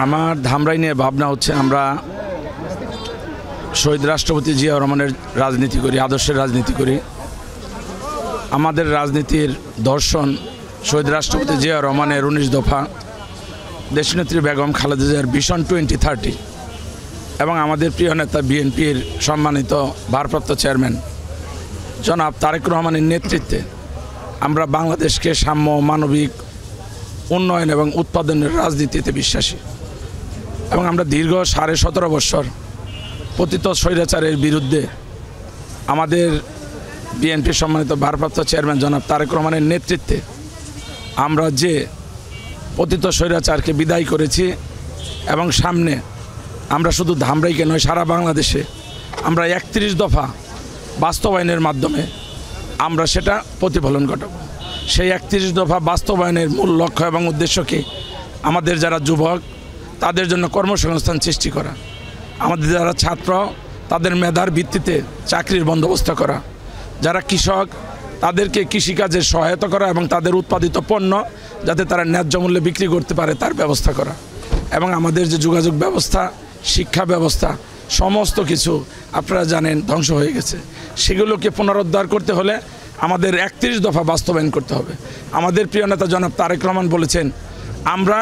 আমার ধামরাই নিয়ে ভাবনা হচ্ছে আমরা শহীদ রাষ্ট্রপতি জিয়াউর রহমানের রাজনীতি করি, আদর্শের রাজনীতি করি। আমাদের রাজনীতির দর্শন শহীদ রাষ্ট্রপতি জিয়াউর রহমানের 19 দফা, দেশনেত্রী বেগম খালেদা জিয়ার ভিশন 2030 এবং আমাদের প্রিয় নেতা বিএনপির সম্মানিত ভারপ্রাপ্ত চেয়ারম্যান জনাব তারেক রহমানের নেতৃত্বে আমরা বাংলাদেশকে সাম্য, মানবিক উন্নয়ন এবং উৎপাদনের রাজনীতিতে বিশ্বাসী এবং আমরা দীর্ঘ 17.5 বছর পতিত স্বৈরাচারের বিরুদ্ধে আমাদের বিএনপির সম্মানিত ভারপ্রাপ্ত চেয়ারম্যান জনাব তারেক রহমানের নেতৃত্বে আমরা যে পতিত স্বৈরাচারকে বিদায় করেছি এবং সামনে আমরা শুধু ধামরাইকে নয় সারা বাংলাদেশে আমরা 31 দফা বাস্তবায়নের মাধ্যমে আমরা সেটা প্রতিফলন ঘটাব। সেই 31 দফা বাস্তবায়নের মূল লক্ষ্য এবং উদ্দেশ্যকে আমাদের যারা যুবক তাদের জন্য কর্মসংস্থান সৃষ্টি করা, আমাদের যারা ছাত্র তাদের মেধার ভিত্তিতে চাকরির বন্দোবস্ত করা, যারা কৃষক তাদেরকে কৃষিকাজে সহায়তা করা এবং তাদের উৎপাদিত পণ্য যাতে তারা ন্যায্য মূল্যে বিক্রি করতে পারে তার ব্যবস্থা করা এবং আমাদের যে যোগাযোগ ব্যবস্থা, শিক্ষা ব্যবস্থা সমস্ত কিছু আপনারা জানেন ধ্বংস হয়ে গেছে। সেগুলোকে পুনরুদ্ধার করতে হলে আমাদের 31 দফা বাস্তবায়ন করতে হবে। আমাদের প্রিয় নেতা জনাব তারেক রহমান বলেছেন আমরা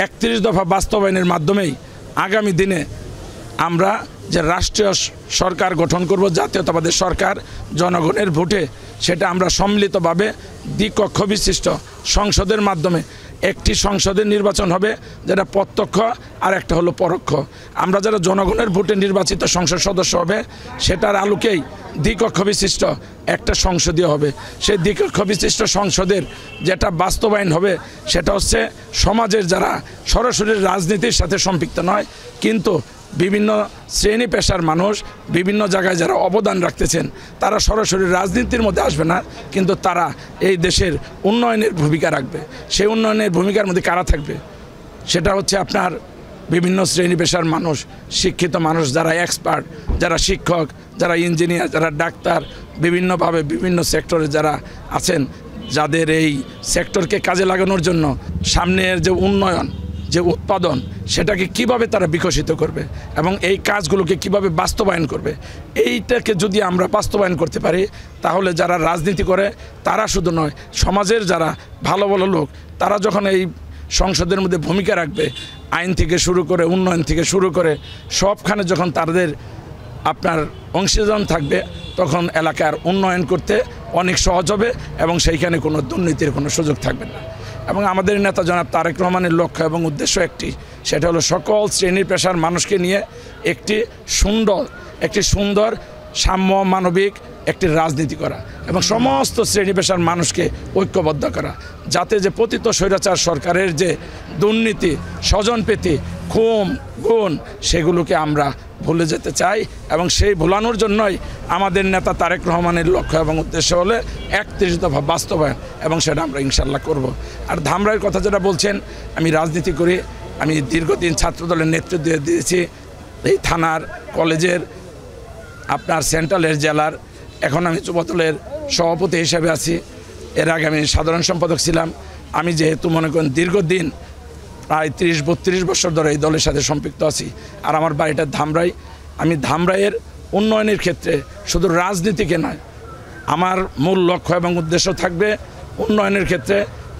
31 দফা বাস্তবায়নের মাধ্যমেই আগামী দিনে আমরা যে রাষ্ট্রীয় সরকার গঠন করব, জাতীয়তাবাদী সরকার জনগণের ভোটে, সেটা আমরা সম্মিলিতভাবে দ্বিকক্ষ বিশিষ্ট সংসদের মাধ্যমে একটি সংসদের নির্বাচন হবে যেটা প্রত্যক্ষ আর একটা হলো পরোক্ষ। আমরা যারা জনগণের ভোটে নির্বাচিত সংসদ সদস্য হবে সেটার আলোকেই দ্বিকক্ষ বিশিষ্ট একটা সংসদীয় হবে। সেই দ্বিকক্ষ বিশিষ্ট সংসদের যেটা বাস্তবায়ন হবে সেটা হচ্ছে সমাজের যারা সরাসরি রাজনীতির সাথে সম্পৃক্ত নয় কিন্তু বিভিন্ন শ্রেণী পেশার মানুষ বিভিন্ন জায়গায় যারা অবদান রাখতেছেন তারা সরাসরি রাজনীতির মধ্যে আসবে না কিন্তু তারা এই দেশের উন্নয়নের ভূমিকা রাখবে। সেই উন্নয়নের ভূমিকার মধ্যে কারা থাকবে সেটা হচ্ছে আপনার বিভিন্ন শ্রেণী পেশার মানুষ, শিক্ষিত মানুষ, যারা এক্সপার্ট, যারা শিক্ষক, যারা ইঞ্জিনিয়ার, যারা ডাক্তার, বিভিন্নভাবে বিভিন্ন সেক্টরে যারা আছেন, যাদের এই সেক্টরকে কাজে লাগানোর জন্য সামনের যে উন্নয়ন, যে উৎপাদন সেটাকে কিভাবে তারা বিকশিত করবে এবং এই কাজগুলোকে কিভাবে বাস্তবায়ন করবে, এইটাকে যদি আমরা বাস্তবায়ন করতে পারি তাহলে যারা রাজনীতি করে তারা শুধু নয়, সমাজের যারা ভালো ভালো লোক তারা যখন এই সংসদের মধ্যে ভূমিকা রাখবে, আইন থেকে শুরু করে উন্নয়ন থেকে শুরু করে সবখানে যখন তাদের আপনার অংশীদান থাকবে তখন এলাকার উন্নয়ন করতে অনেক সহজ হবে এবং সেইখানে কোনো দুর্নীতির কোনো সুযোগ থাকবে না। এবং আমাদের নেতা জনাব তারেক রহমানের লক্ষ্য এবং উদ্দেশ্য একটি, সেটা হলো সকল শ্রেণীর পেশার মানুষকে নিয়ে একটি সুন্দর সাম্য, মানবিক একটি রাজনীতি করা এবং সমস্ত শ্রেণী পেশার মানুষকে ঐক্যবদ্ধ করা, যাতে যে পতিত স্বৈরাচার সরকারের যে দুর্নীতি, স্বজনপ্রীতি, খুন, গুণ সেগুলোকে আমরা ভুলে যেতে চাই এবং সেই ভুলানোর জন্যই আমাদের নেতা তারেক রহমানের লক্ষ্য এবং উদ্দেশ্য হলে 31 দফা বাস্তবায়ন এবং সেটা আমরা ইনশাল্লাহ করব। আর ধামরাইয়ের কথা যেটা বলছেন, আমি রাজনীতি করি, আমি দীর্ঘদিন ছাত্রদলের নেতৃত্ব দিয়েছি, এই থানার, কলেজের, আপনার সেন্ট্রালের, জেলার, এখন আমি যুবদলের সভাপতি হিসেবে আছি। এর আগে আমি সাধারণ সম্পাদক ছিলাম। আমি যেহেতু মনে করেন দীর্ঘদিন প্রায় 30-32 বছর ধরে এই দলের সাথে সম্পৃক্ত আছি আর আমার বাড়িটা ধামরাই, আমি ধামরাইয়ের উন্নয়নের ক্ষেত্রে শুধু রাজনীতিকে নয়, আমার মূল লক্ষ্য এবং উদ্দেশ্য থাকবে উন্নয়নের ক্ষেত্রে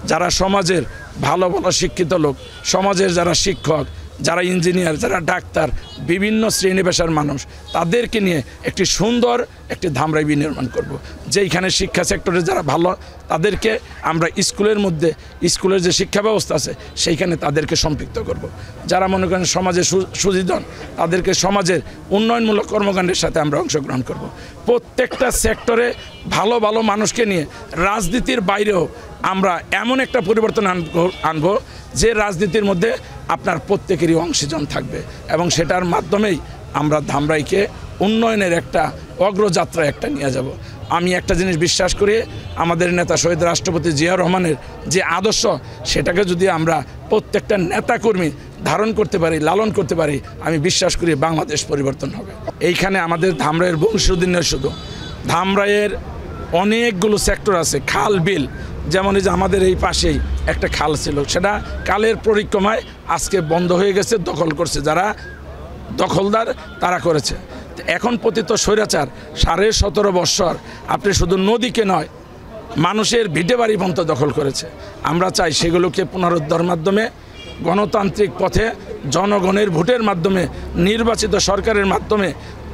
যারা সমাজের ভালো ভালো শিক্ষিত লোক, সমাজের যারা শিক্ষক, যারা ইঞ্জিনিয়ার, যারা ডাক্তার, বিভিন্ন শ্রেণী পেশার মানুষ, তাদেরকে নিয়ে একটি সুন্দর একটি ধামরাই বিনির্মাণ করব। যেইখানে শিক্ষা সেক্টরে যারা ভালো তাদেরকে আমরা স্কুলের মধ্যে, স্কুলের যে শিক্ষা ব্যবস্থা আছে সেইখানে তাদেরকে সম্পৃক্ত করব। যারা মনে করেন সমাজে সুযোজন তাদেরকে সমাজের উন্নয়নমূলক কর্মকাণ্ডের সাথে আমরা অংশগ্রহণ করব। প্রত্যেকটা সেক্টরে ভালো ভালো মানুষকে নিয়ে রাজনীতির বাইরেও আমরা এমন একটা পরিবর্তন আনবো যে রাজনীতির মধ্যে আপনার প্রত্যেকেরই অংশীজন থাকবে এবং সেটার মাধ্যমেই আমরা ধামরাইকে উন্নয়নের একটা অগ্রযাত্রা একটা নিয়ে যাব। আমি একটা জিনিস বিশ্বাস করি, আমাদের নেতা শহীদ রাষ্ট্রপতি জিয়াউর রহমানের যে আদর্শ সেটাকে যদি আমরা প্রত্যেকটা নেতাকর্মী ধারণ করতে পারি, লালন করতে পারি, আমি বিশ্বাস করি বাংলাদেশ পরিবর্তন হবে। এইখানে আমাদের ধামরাইয়ের বংশীয় নয়, শুধু ধামরাইয়ের অনেকগুলো সেক্টর আছে, খাল বিল, যেমন এই যে আমাদের এই পাশেই একটা খাল ছিল, সেটা কালের পরিক্রমায় আজকে বন্ধ হয়ে গেছে, দখল করছে যারা দখলদার তারা করেছে। এখন পতিত স্বৈরাচার 17.5 বৎসর আপনি শুধু নদীকে নয় মানুষের ভিটে বাড়ি পর্যন্ত দখল করেছে। আমরা চাই সেগুলোকে পুনরুদ্ধার মাধ্যমে গণতান্ত্রিক পথে জনগণের ভোটের মাধ্যমে নির্বাচিত সরকারের মাধ্যমে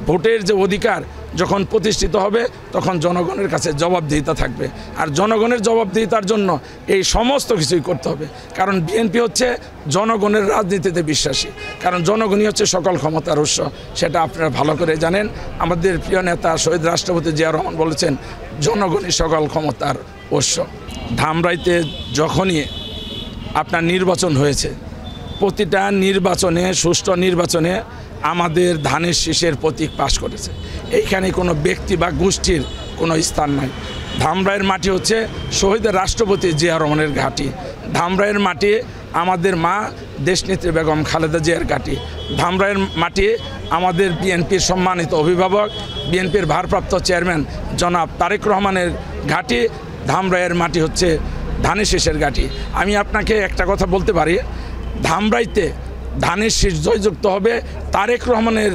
ভোটের যে অধিকার যখন প্রতিষ্ঠিত হবে তখন জনগণের কাছে জবাবদিহিতা থাকবে। আর জনগণের জবাবদিহিতার জন্য এই সমস্ত কিছুই করতে হবে, কারণ বিএনপি হচ্ছে জনগণের রাজনীতিতে বিশ্বাসী, কারণ জনগণই হচ্ছে সকল ক্ষমতার উৎস, সেটা আপনারা ভালো করে জানেন। আমাদের প্রিয় নেতা শহীদ রাষ্ট্রপতি জিয়া রহমান বলেছেন জনগণই সকল ক্ষমতার উৎস। ধামরাইতে যখনই আপনার নির্বাচন হয়েছে, প্রতিটা নির্বাচনে সুষ্ঠু নির্বাচনে আমাদের ধানের শীষের প্রতীক পাশ করেছে। এইখানে কোনো ব্যক্তি বা গোষ্ঠীর কোনো স্থান নাই। ধামরাইয়ের মাটি হচ্ছে শহীদ রাষ্ট্রপতি জিয়া রহমানের ঘাঁটি। ধামরাইয়ের মাটি আমাদের মা দেশনেত্রী বেগম খালেদা জিয়ার ঘাঁটি। ধামরাইয়ের মাটি আমাদের বিএনপির সম্মানিত অভিভাবক, বিএনপির ভারপ্রাপ্ত চেয়ারম্যান জনাব তারেক রহমানের ঘাঁটি। ধামরাইয়ের মাটি হচ্ছে ধানের শীষের ঘাঁটি। আমি আপনাকে একটা কথা বলতে পারি, ধামরাইতে ধানের শীষ জয়যুক্ত হবে, তারেক রহমানের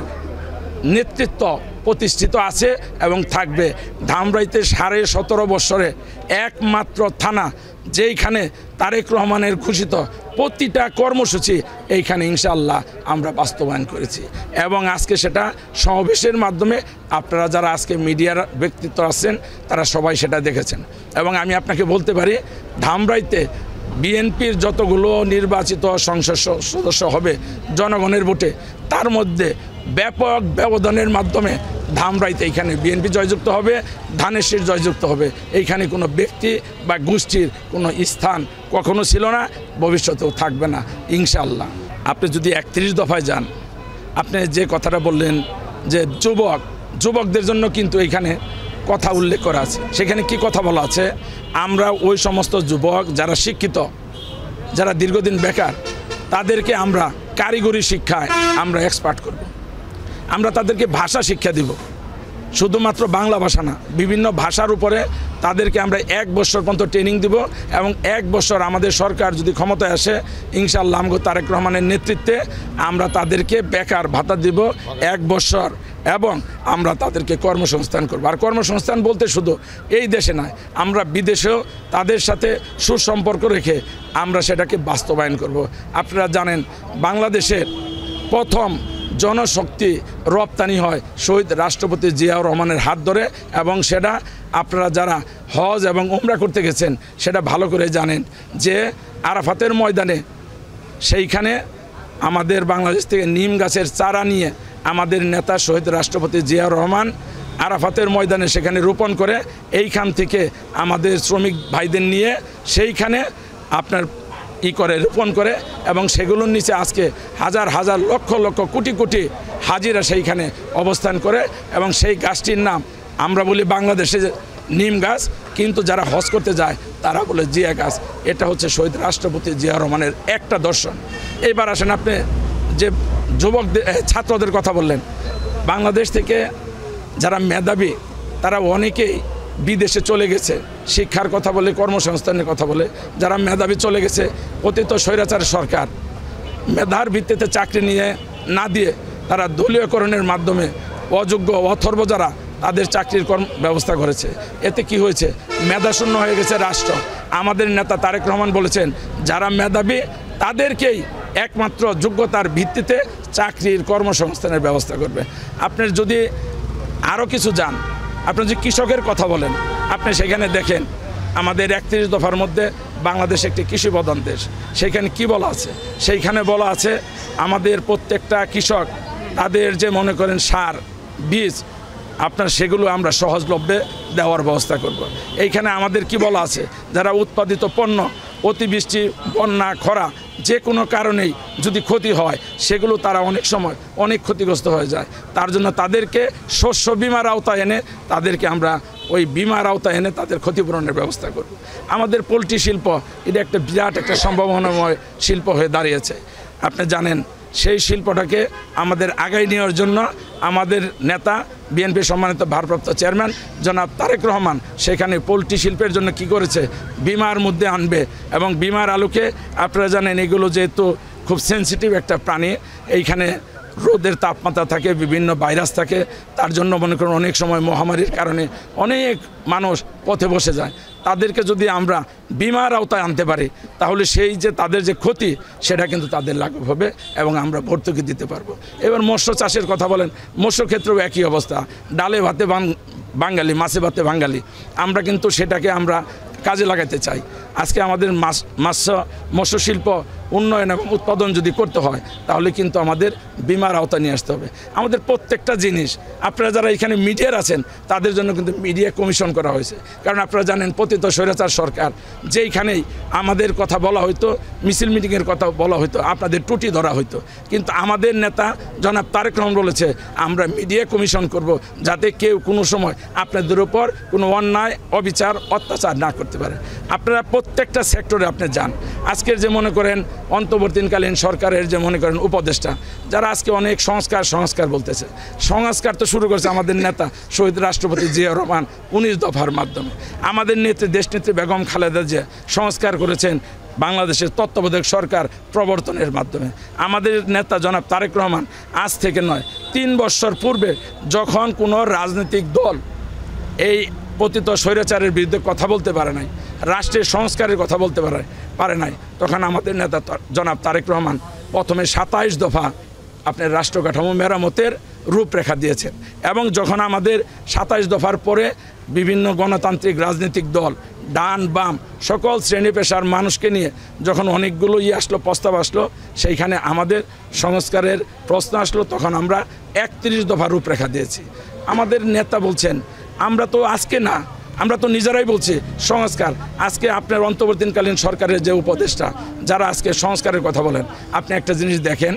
নেতৃত্ব প্রতিষ্ঠিত আছে এবং থাকবে। ধামরাইতে 17.5 বৎসরে একমাত্র থানা যেইখানে তারেক রহমানের ঘোষিত প্রতিটা কর্মসূচি এইখানে ইনশাআল্লাহ আমরা বাস্তবায়ন করেছি, এবং আজকে সেটা সমাবেশের মাধ্যমে আপনারা যারা আজকে মিডিয়ার ব্যক্তিত্ব আছেন তারা সবাই সেটা দেখেছেন। এবং আমি আপনাকে বলতে পারি ধামরাইতে বিএনপির যতগুলো নির্বাচিত সংসদ সদস্য হবে জনগণের ভোটে, তার মধ্যে ব্যাপক ব্যবধানের মাধ্যমে ধামরাইতে এইখানে বিএনপি জয়যুক্ত হবে, ধানের শীষ জয়যুক্ত হবে। এইখানে কোনো ব্যক্তি বা গোষ্ঠীর কোনো স্থান কখনো ছিল না, ভবিষ্যতেও থাকবে না ইনশাআল্লাহ। আপনি যদি 31 দফায় যান, আপনি যে কথাটা বললেন যে যুবকদের জন্য কিন্তু এইখানে কথা উল্লেখ করা আছে। সেখানে কি কথা বলা আছে? আমরা ওই সমস্ত যুবক যারা শিক্ষিত, যারা দীর্ঘদিন বেকার, তাদেরকে আমরা কারিগরি শিক্ষায় আমরা এক্সপার্ট করব। আমরা তাদেরকে ভাষা শিক্ষা দিব, শুধুমাত্র বাংলা ভাষা না, বিভিন্ন ভাষার উপরে তাদেরকে আমরা 1 বছর পর্যন্ত ট্রেনিং দিব। এবং 1 বছর আমাদের সরকার যদি ক্ষমতায় আসে ইনশাআল্লাহ আমগো তারেক রহমানের নেতৃত্বে আমরা তাদেরকে বেকার ভাতা দিব 1 বছর, এবং আমরা তাদেরকে কর্মসংস্থান করব। আর কর্মসংস্থান বলতে শুধু এই দেশে নয়, আমরা বিদেশেও তাদের সাথে সুসম্পর্ক রেখে আমরা সেটাকে বাস্তবায়ন করব। আপনারা জানেন বাংলাদেশের প্রথম জনশক্তি রপ্তানি হয় শহীদ রাষ্ট্রপতি জিয়া রহমানের হাত ধরে, এবং সেটা আপনারা যারা হজ এবং উমরা করতে গেছেন সেটা ভালো করে জানেন যে আরাফাতের ময়দানে সেইখানে আমাদের বাংলাদেশ থেকে নিম গাছের চারা নিয়ে আমাদের নেতা শহীদ রাষ্ট্রপতি জিয়া রহমান আরাফাতের ময়দানে সেখানে রোপণ করে এইখান থেকে আমাদের শ্রমিক ভাইদের নিয়ে সেইখানে আপনার রোপণ করে, এবং সেগুলোর নিচে আজকে হাজার হাজার লক্ষ লক্ষ কোটি কোটি হাজিরা সেইখানে অবস্থান করে। এবং সেই গাছটির নাম আমরা বলি বাংলাদেশে নিম গাছ, কিন্তু যারা হজ করতে যায় তারা বলে জিয়া গাছ। এটা হচ্ছে শহীদ রাষ্ট্রপতি জিয়া রহমানের একটা দর্শন। এইবার আসেন আপনি যে যুবকদের ছাত্রদের কথা বললেন, বাংলাদেশ থেকে যারা মেধাবী তারা অনেকেই বিদেশে চলে গেছে, শিক্ষার কথা বলে, কর্মসংস্থানের কথা বলে। যারা মেধাবী চলে গেছে, পতিত স্বৈরাচার সরকার মেধার ভিত্তিতে চাকরি নিয়ে না দিয়ে তারা দলীয়করণের মাধ্যমে অযোগ্য অথর্ব যারা তাদের চাকরির ব্যবস্থা করেছে। এতে কি হয়েছে? মেধাশূন্য হয়ে গেছে রাষ্ট্র। আমাদের নেতা তারেক রহমান বলেছেন যারা মেধাবী তাদেরকেই একমাত্র যোগ্যতার ভিত্তিতে চাকরির কর্মসংস্থানের ব্যবস্থা করবে। আপনার যদি আরও কিছু যান, আপনি যদি কৃষকের কথা বলেন, আপনি সেখানে দেখেন আমাদের 31 দফার মধ্যে বাংলাদেশ একটি কৃষি প্রধান দেশ। সেইখানে কি বলা আছে? সেইখানে বলা আছে আমাদের প্রত্যেকটা কৃষক তাদের যে মনে করেন সার, বীজ আপনার সেগুলো আমরা সহজলভ্যে দেওয়ার ব্যবস্থা করব। এইখানে আমাদের কি বলা আছে? যারা উৎপাদিত পণ্য অতিবৃষ্টি, বন্যা, খরা যে কোনো কারণেই যদি ক্ষতি হয় সেগুলো তারা অনেক সময় অনেক ক্ষতিগ্রস্ত হয়ে যায়। তার জন্য তাদেরকে শস্য বিমার আওতায় এনে তাদেরকে আমরা ওই বিমার আওতায় এনে তাদের ক্ষতিপূরণের ব্যবস্থা করব। আমাদের পোলট্রি শিল্প এটা একটা বিরাট একটা সম্ভাবনাময় শিল্প হয়ে দাঁড়িয়েছে। আপনি জানেন সেই শিল্পটাকে আমাদের আগায় নেওয়ার জন্য আমাদের নেতা বিএনপি সম্মানিত ভারপ্রাপ্ত চেয়ারম্যান জনাব তারেক রহমান সেখানে পোলট্রি শিল্পের জন্য কি করেছে, বিমার মধ্যে আনবে এবং বিমার আলোকে আপনারা জানেন এগুলো যেহেতু খুব সেন্সিটিভ একটা প্রাণী, এইখানে রোদের তাপমাত্রা থাকে, বিভিন্ন ভাইরাস থাকে, তার জন্য মনে করুন অনেক সময় মহামারীর কারণে অনেক মানুষ পথে বসে যায়। তাদেরকে যদি আমরা বিমার আওতায় আনতে পারি তাহলে সেই যে তাদের যে ক্ষতি সেটা কিন্তু তাদের লাঘব হবে এবং আমরা ভর্তুকি দিতে পারবো। এবার মৎস্য চাষের কথা বলেন, মৎস্য ক্ষেত্রেও একই অবস্থা, ডালে ভাতে বাঙালি, মাছে ভাতে বাঙালি, আমরা কিন্তু সেটাকে আমরা কাজে লাগাতে চাই। আজকে আমাদের মৎস্য শিল্প উন্নয়ন এবং উৎপাদন যদি করতে হয় তাহলে কিন্তু আমাদের বিমার আওতা নিয়ে আসতে হবে। আমাদের প্রত্যেকটা জিনিস, আপনারা যারা এখানে মিডিয়ার আছেন তাদের জন্য কিন্তু মিডিয়া কমিশন করা হয়েছে, কারণ আপনারা জানেন পতিত স্বৈরাচার সরকার যেইখানেই আমাদের কথা বলা হইতো, মিছিল মিটিংয়ের কথা বলা হইতো, আপনাদের টুটি ধরা হইতো, কিন্তু আমাদের নেতা জনাব তারেক রহমান বলেছে আমরা মিডিয়া কমিশন করব যাতে কেউ কোনো সময় আপনাদের উপর কোনো অন্যায়, অবিচার, অত্যাচার না করতে পারে। আপনারা প্রত্যেকটা সেক্টরে আপনি যান, আজকের যে মনে করেন অন্তর্বর্তীকালীন সরকারের যে মনে করেন উপদেষ্টা যারা আজকে অনেক সংস্কার বলতেছে, সংস্কার তো শুরু করেছে আমাদের নেতা শহীদ রাষ্ট্রপতি জিয়াউর রহমান 19 দফার মাধ্যমে। আমাদের নেত্রী দেশনেত্রী বেগম খালেদা জিয়া সংস্কার করেছেন বাংলাদেশের তত্ত্বাবধায়ক সরকার প্রবর্তনের মাধ্যমে। আমাদের নেতা জনাব তারেক রহমান আজ থেকে নয় 3 বছর পূর্বে যখন কোনো রাজনৈতিক দল এই পতিত স্বৈরাচারের বিরুদ্ধে কথা বলতে পারে নাই, রাষ্ট্রের সংস্কারের কথা বলতে পারে নাই, তখন আমাদের নেতা জনাব তারেক রহমান প্রথমে 27 দফা আপনার রাষ্ট্র কাঠামো মেরামতের রূপরেখা দিয়েছেন এবং যখন আমাদের 27 দফার পরে বিভিন্ন গণতান্ত্রিক রাজনৈতিক দল ডান বাম সকল শ্রেণী পেশার মানুষকে নিয়ে যখন অনেকগুলো প্রস্তাব আসলো, সেইখানে আমাদের সংস্কারের প্রশ্ন আসলো, তখন আমরা 31 দফা রূপরেখা দিয়েছি। আমাদের নেতা বলছেন আমরা তো আজকে না, আমরা তো নিজেরাই বলছি সংস্কার। আজকে আপনার অন্তর্বর্তীকালীন সরকারের যে উপদেষ্টা যারা আজকে সংস্কারের কথা বলেন, আপনি একটা জিনিস দেখেন,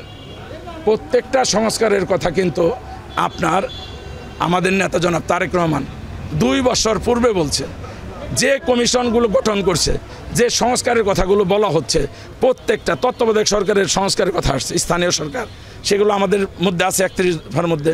প্রত্যেকটা সংস্কারের কথা কিন্তু আপনার আমাদের নেতা জনাব তারেক রহমান 2 বছর পূর্বে বলছে। যে কমিশনগুলো গঠন করছে, যে সংস্কারের কথাগুলো বলা হচ্ছে, প্রত্যেকটা তত্ত্বাবধায়ক সরকারের সংস্কারের কথা আসছে, স্থানীয় সরকার, সেগুলো আমাদের মধ্যে আছে 31 দফার মধ্যে।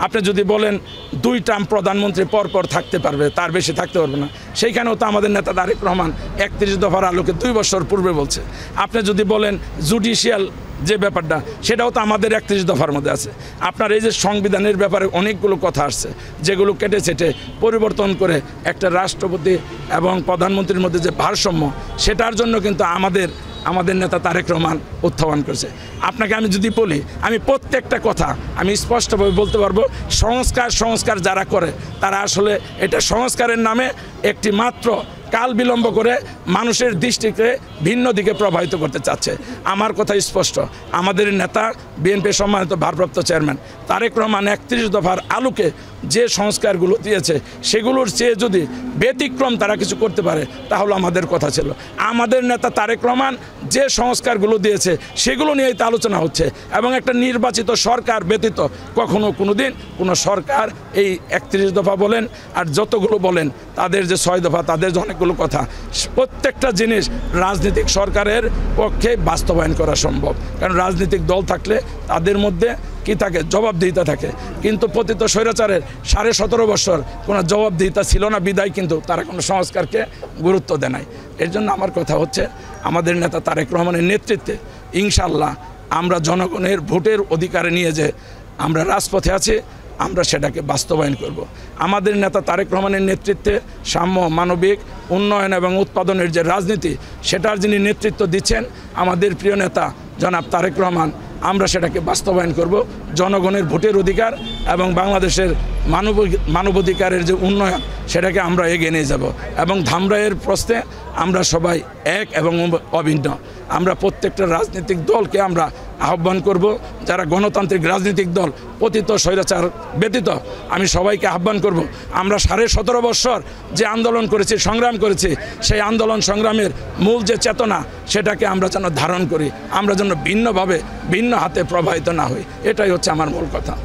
আপনি যদি বলেন 2 টার্ম প্রধানমন্ত্রী পরপর থাকতে পারবে, তার বেশি থাকতে পারবে না, সেইখানেও তো আমাদের নেতা তারেক রহমান 31 দফার আলোকে 2 বছর পূর্বে বলছে। আপনি যদি বলেন জুডিশিয়াল যে ব্যাপারটা, সেটাও তো আমাদের 31 দফার মধ্যে আছে। আপনার এই যে সংবিধানের ব্যাপারে অনেকগুলো কথা আসছে, যেগুলো কেটে ছেটে পরিবর্তন করে একটা রাষ্ট্রপতি এবং প্রধানমন্ত্রীর মধ্যে যে ভারসাম্য, সেটার জন্য কিন্তু আমাদের নেতা তারেক রহমান উত্থাপন করেছে। আপনাকে আমি যদি বলি, আমি প্রত্যেকটা কথা আমি স্পষ্টভাবে বলতে পারবো, সংস্কার যারা করে তারা আসলে এটা সংস্কারের নামে একটি মাত্র কাল বিলম্ব করে মানুষের দৃষ্টিকে ভিন্ন দিকে প্রভাবিত করতে চাচ্ছে। আমার কথা স্পষ্ট, আমাদের নেতা বিএনপি সম্মানিত ভারপ্রাপ্ত চেয়ারম্যান তারেক রহমান 31 দফার আলোকে যে সংস্কারগুলো দিয়েছে, সেগুলোর চেয়ে যদি ব্যতিক্রম তারা কিছু করতে পারে তাহলে আমাদের কথা ছিল। আমাদের নেতা তারেক রহমান যে সংস্কারগুলো দিয়েছে সেগুলো নিয়েই তো আলোচনা হচ্ছে এবং একটা নির্বাচিত সরকার ব্যতীত কখনো কোনোদিন কোনো সরকার এই 31 দফা বলেন আর যতগুলো বলেন, তাদের যে 6 দফা, তাদের যে অনেকগুলো কথা, প্রত্যেকটা জিনিস রাজনৈতিক সরকারের পক্ষে বাস্তবায়ন করা সম্ভব, কারণ রাজনৈতিক দল থাকলে তাদের মধ্যে কি থাকে, জবাবদিহিতা থাকে। কিন্তু পতিত স্বৈরাচারের 17.5 বছর কোনো জবাবদিহিতা ছিল না, বিদায় কিন্তু তারা কোনো সংস্কারকে গুরুত্ব দেয় নাই। এর জন্য আমার কথা হচ্ছে, আমাদের নেতা তারেক রহমানের নেতৃত্বে ইনশাল্লাহ আমরা জনগণের ভোটের অধিকারে নিয়ে যে আমরা রাজপথে আছি, আমরা সেটাকে বাস্তবায়ন করব। আমাদের নেতা তারেক রহমানের নেতৃত্বে সাম্য, মানবিক উন্নয়ন এবং উৎপাদনের যে রাজনীতি, সেটার যিনি নেতৃত্ব দিচ্ছেন আমাদের প্রিয় নেতা জনাব তারেক রহমান, আমরা সেটাকে বাস্তবায়ন করব। জনগণের ভোটের অধিকার এবং বাংলাদেশের মানবাধিকারের যে উন্নয়ন, সেটাকে আমরা এগিয়ে নিয়ে যাব এবং ধামরাইয়ের প্রশ্নে আমরা সবাই এক এবং অভিন্ন। আমরা প্রত্যেকটা রাজনৈতিক দলকে আমরা আহ্বান করব, যারা গণতান্ত্রিক রাজনৈতিক দল পতিত স্বৈরাচার ব্যতীত, আমি সবাইকে আহ্বান করব, আমরা 17.5 বছর যে আন্দোলন করেছি, সংগ্রাম করেছি, সেই আন্দোলন সংগ্রামের মূল যে চেতনা, সেটাকে আমরা যেন ধারণ করি, আমরা যেন ভিন্ন হাতে প্রবাহিত না হই। এটাই হচ্ছে আমার মূল কথা।